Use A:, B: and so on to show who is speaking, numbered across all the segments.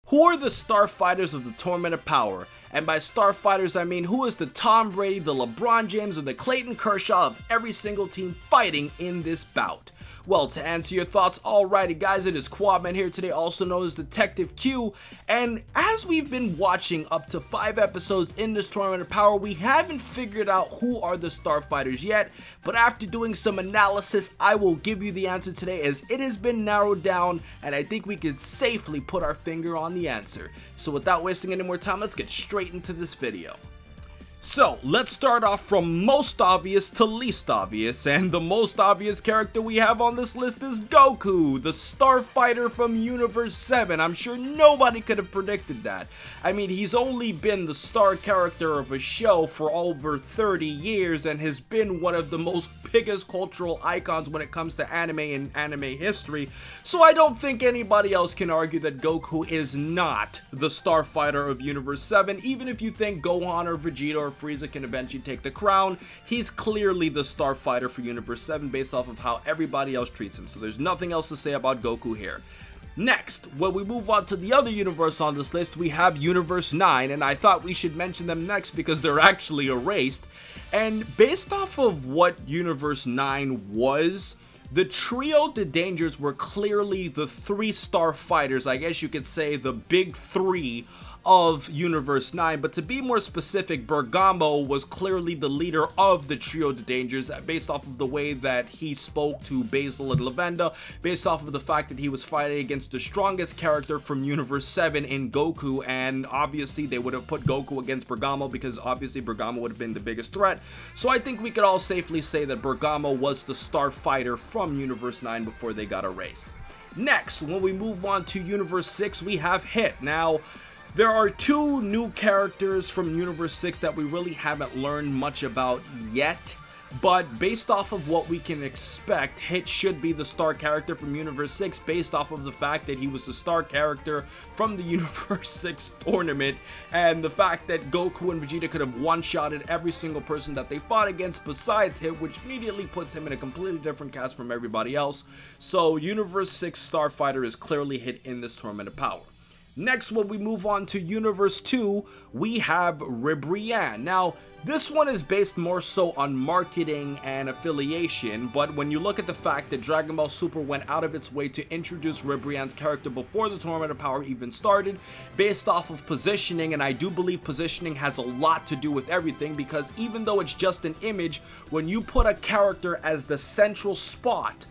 A: Who are the starfighters of the Tournament of Power? And by starfighters I mean who is the Tom Brady, the LeBron James, or the Clayton Kershaw of every single team fighting in this bout? Well, to answer your thoughts, alrighty guys, it is Quadman here today, also known as Detective Q, and as we've been watching up to 5 episodes in this Tournament of Power, we haven't figured out who are the starfighters yet, but after doing some analysis, I will give you the answer today as it has been narrowed down, and I think we could safely put our finger on the answer. So without wasting any more time, let's get straight into this video. So, let's start off from most obvious to least obvious, and the most obvious character we have on this list is Goku, the starfighter from Universe 7. I'm sure nobody could have predicted that. I mean, he's only been the star character of a show for over 30 years and has been one of the most biggest cultural icons when it comes to anime and anime history, so I don't think anybody else can argue that Goku is not the starfighter of Universe 7. Even if you think Gohan or Vegeta or Frieza can eventually take the crown, he's clearly the starfighter for Universe 7 based off of how everybody else treats him, so there's nothing else to say about Goku here. Next, when we move on to the other universe on this list, we have Universe 9, and I thought we should mention them next because they're actually erased. And based off of what Universe 9 was, the Trio de Dangers were clearly the 3 starfighters, I guess you could say the big 3 of Universe 9, but to be more specific, Bergamo was clearly the leader of the Trio de Dangers based off of the way that he spoke to Basil and Lavenda, based off of the fact that he was fighting against the strongest character from Universe 7 in Goku, and obviously they would have put Goku against Bergamo because obviously Bergamo would have been the biggest threat, so I think we could all safely say that Bergamo was the starfighter from Universe 9 before they got erased. Next, when we move on to Universe 6, we have Hit. Now, there are 2 new characters from Universe 6 that we really haven't learned much about yet, but based off of what we can expect, Hit should be the star character from Universe 6 based off of the fact that he was the star character from the Universe 6 tournament, and the fact that Goku and Vegeta could have one-shotted every single person that they fought against besides Hit, which immediately puts him in a completely different cast from everybody else. So Universe 6 starfighter is clearly Hit in this Tournament of Power. Next, when we move on to Universe 2, we have Ribrianne. Now, this one is based more so on marketing and affiliation, but when you look at the fact that Dragon Ball Super went out of its way to introduce Ribrianne's character before the Tournament of Power even started, based off of positioning, and I do believe positioning has a lot to do with everything, because even though it's just an image, when you put a character as the central spot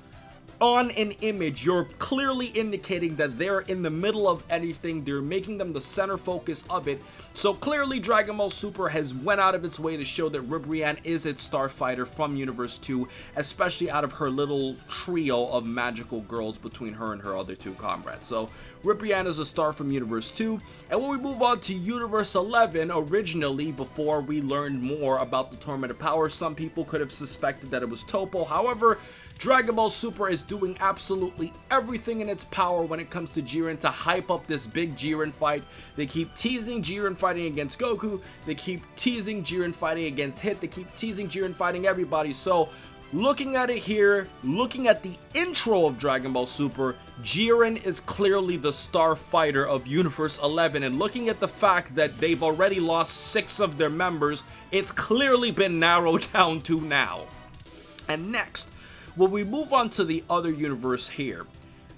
A: on an image, you're clearly indicating that they're in the middle of anything, they're making them the center focus of it. So clearly Dragon Ball Super has went out of its way to show that Ribrianne is its starfighter from Universe 2, especially out of her little trio of magical girls between her and her other 2 comrades. So Ribrianne is a star from Universe 2, and when we move on to Universe 11, originally, before we learned more about the Tournament of Power, some people could have suspected that it was Toppo. However, Dragon Ball Super is doing absolutely everything in its power when it comes to Jiren to hype up this big Jiren fight. They keep teasing Jiren fighting against Goku, they keep teasing Jiren fighting against Hit, they keep teasing Jiren fighting everybody. So, looking at it here, looking at the intro of Dragon Ball Super, Jiren is clearly the starfighter of Universe 11, and looking at the fact that they've already lost 6 of their members, it's clearly been narrowed down to now. And next, when we move on to the other universe here,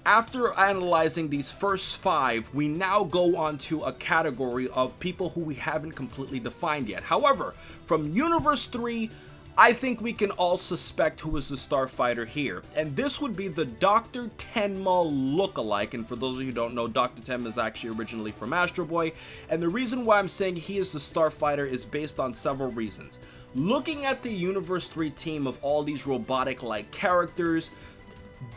A: after analyzing these first 5, we now go on to a category of people who we haven't completely defined yet. However, from Universe 3, I think we can all suspect who is the starfighter here, and this would be the Dr. Tenma lookalike. And for those of you who don't know, Dr. Tenma is actually originally from Astro Boy, and the reason why I'm saying he is the starfighter is based on several reasons. Looking at the Universe 3 team of all these robotic-like characters,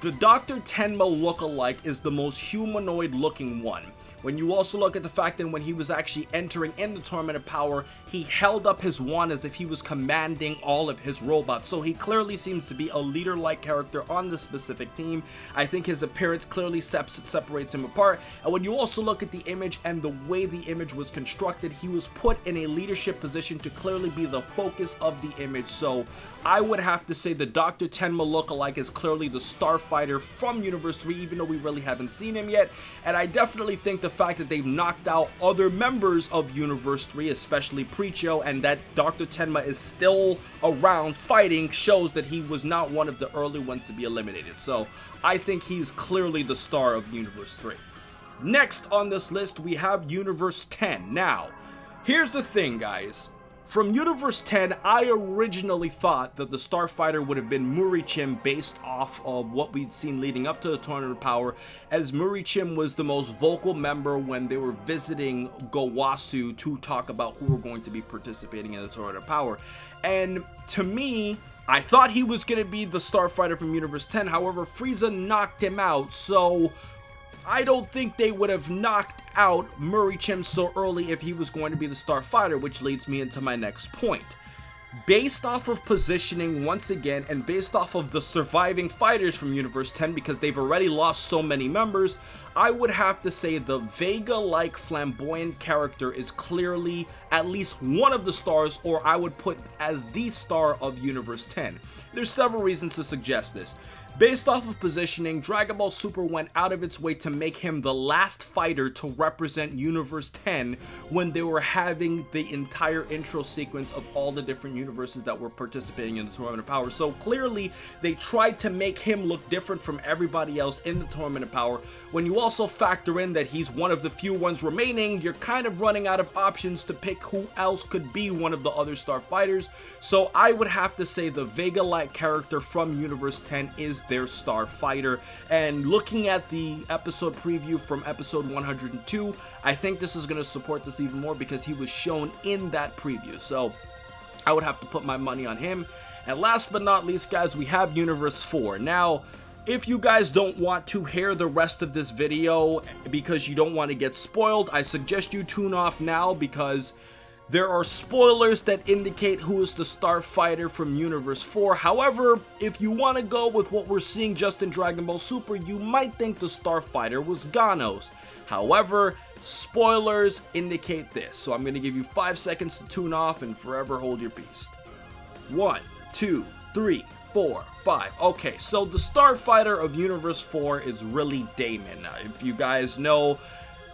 A: the Dr. Tenma lookalike is the most humanoid-looking one. When you also look at the fact that when he was actually entering in the Tournament of Power, he held up his wand as if he was commanding all of his robots. So he clearly seems to be a leader-like character on this specific team. I think his appearance clearly separates him apart. And when you also look at the image and the way the image was constructed, he was put in a leadership position to clearly be the focus of the image. So I would have to say the Dr. Tenma lookalike is clearly the starfighter from Universe 3, even though we really haven't seen him yet. And I definitely think the fact that they've knocked out other members of Universe 3, especially Preacho, and that Dr. Tenma is still around fighting shows that he was not one of the early ones to be eliminated. So I think he's clearly the star of Universe 3. Next on this list, we have Universe 10. Now, here's the thing, guys. From Universe 10, I originally thought that the Starfighter would have been Murichim based off of what we'd seen leading up to the Tournament of Power, as Murichim was the most vocal member when they were visiting Gowasu to talk about who were going to be participating in the Tournament of Power. And to me, I thought he was going to be the Starfighter from Universe 10, however, Frieza knocked him out, so I don't think they would have knocked out Murichim so early if he was going to be the Starfighter, which leads me into my next point. Based off of positioning once again, and based off of the surviving fighters from Universe 10, because they've already lost so many members, I would have to say the Vega-like flamboyant character is clearly at least one of the stars, or I would put as the star of Universe 10. There's several reasons to suggest this. Based off of positioning, Dragon Ball Super went out of its way to make him the last fighter to represent Universe 10 when they were having the entire intro sequence of all the different universes that were participating in the Tournament of Power. So clearly, they tried to make him look different from everybody else in the Tournament of Power. When you also factor in that he's one of the few ones remaining, you're kind of running out of options to pick who else could be one of the other star fighters. So I would have to say the Vega-like character from Universe 10 is their star fighter. And looking at the episode preview from episode 102, I think this is going to support this even more because he was shown in that preview. So I would have to put my money on him. And last but not least, guys, we have Universe 4. Now, if you guys don't want to hear the rest of this video because you don't want to get spoiled, I suggest you tune off now because there are spoilers that indicate who is the Starfighter from Universe 4. However, if you want to go with what we're seeing just in Dragon Ball Super, you might think the Starfighter was Ganos. However, spoilers indicate this. So I'm going to give you 5 seconds to tune off and forever hold your peace. 1, 2, 3, 4, 5. Okay, so the Starfighter of Universe 4 is really Damon. Now, if you guys know,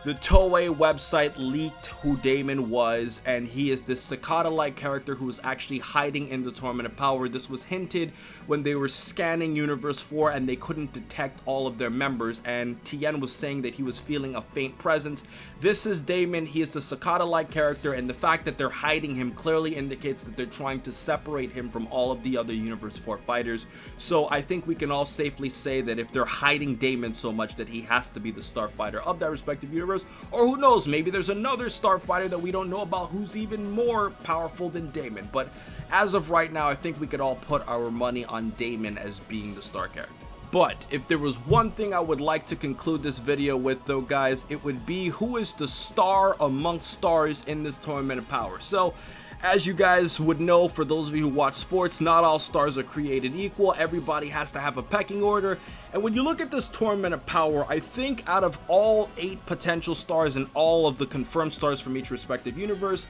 A: the Toei website leaked who Damon was, and he is this Sakata-like character who is actually hiding in the Tournament of Power. This was hinted when they were scanning Universe 4 and they couldn't detect all of their members, and Tien was saying that he was feeling a faint presence. This is Damon. He is the Sakata-like character, and the fact that they're hiding him clearly indicates that they're trying to separate him from all of the other Universe 4 fighters. So I think we can all safely say that if they're hiding Damon so much that he has to be the Starfighter of that respective universe. Or who knows, maybe there's another Starfighter that we don't know about who's even more powerful than Damon. But as of right now, I think we could all put our money on Damon as being the star character. But if there was one thing I would like to conclude this video with though, guys, it would be who is the star amongst stars in this Tournament of Power. So, as you guys would know, for those of you who watch sports, not all stars are created equal. Everybody has to have a pecking order. And when you look at this Tournament of Power, I think out of all 8 potential stars and all of the confirmed stars from each respective universe,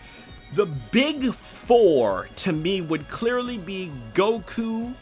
A: the big 4 to me would clearly be Goku,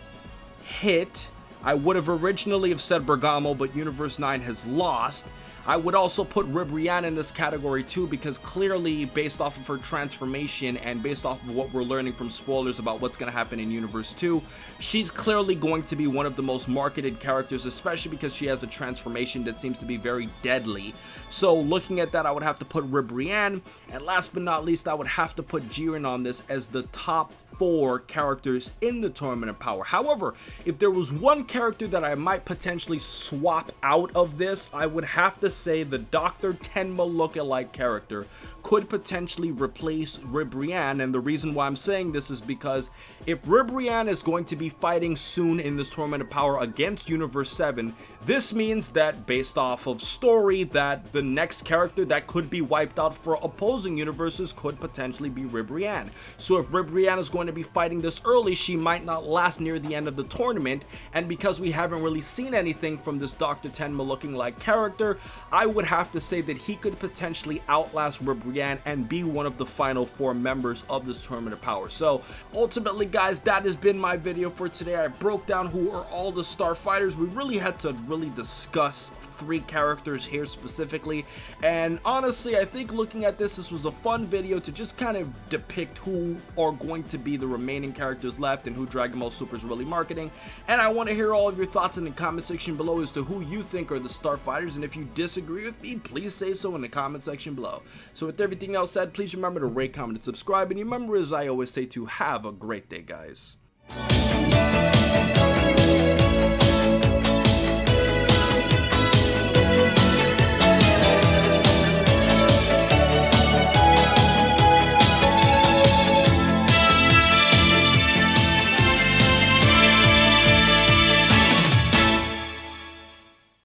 A: Hit. I would have originally have said Bergamo, but Universe 9 has lost. I would also put Ribrianne in this category too, because clearly based off of her transformation and based off of what we're learning from spoilers about what's going to happen in Universe 2, she's clearly going to be one of the most marketed characters, especially because she has a transformation that seems to be very deadly. So looking at that, I would have to put Ribrianne, and last but not least, I would have to put Jiren on this as the top 4 characters in the Tournament of Power. However, if there was one character that I might potentially swap out of this, I would have to say the Dr. Tenma lookalike character could potentially replace Ribrianne, and the reason why I'm saying this is because if Ribrianne is going to be fighting soon in this Tournament of Power against Universe 7, this means that based off of story that the next character that could be wiped out for opposing universes could potentially be Ribrianne. So if Ribrianne is going to be fighting this early, she might not last near the end of the tournament, and because we haven't really seen anything from this Dr. Tenma looking like character, I would have to say that he could potentially outlast Ribrianne and be one of the final 4 members of this Tournament of Power. So ultimately, guys, that has been my video for today. I broke down who are all the star fighters. We really had to discuss 3 characters here specifically. And honestly, I think looking at this was a fun video to just kind of depict who are going to be the remaining characters left and who Dragon Ball Super is really marketing. And I want to hear all of your thoughts in the comment section below as to who you think are the Starfighters, and if you disagree with me, please say so in the comment section below. So with everything else said, please remember to rate, comment, and subscribe, and remember, as I always say, to have a great day, guys.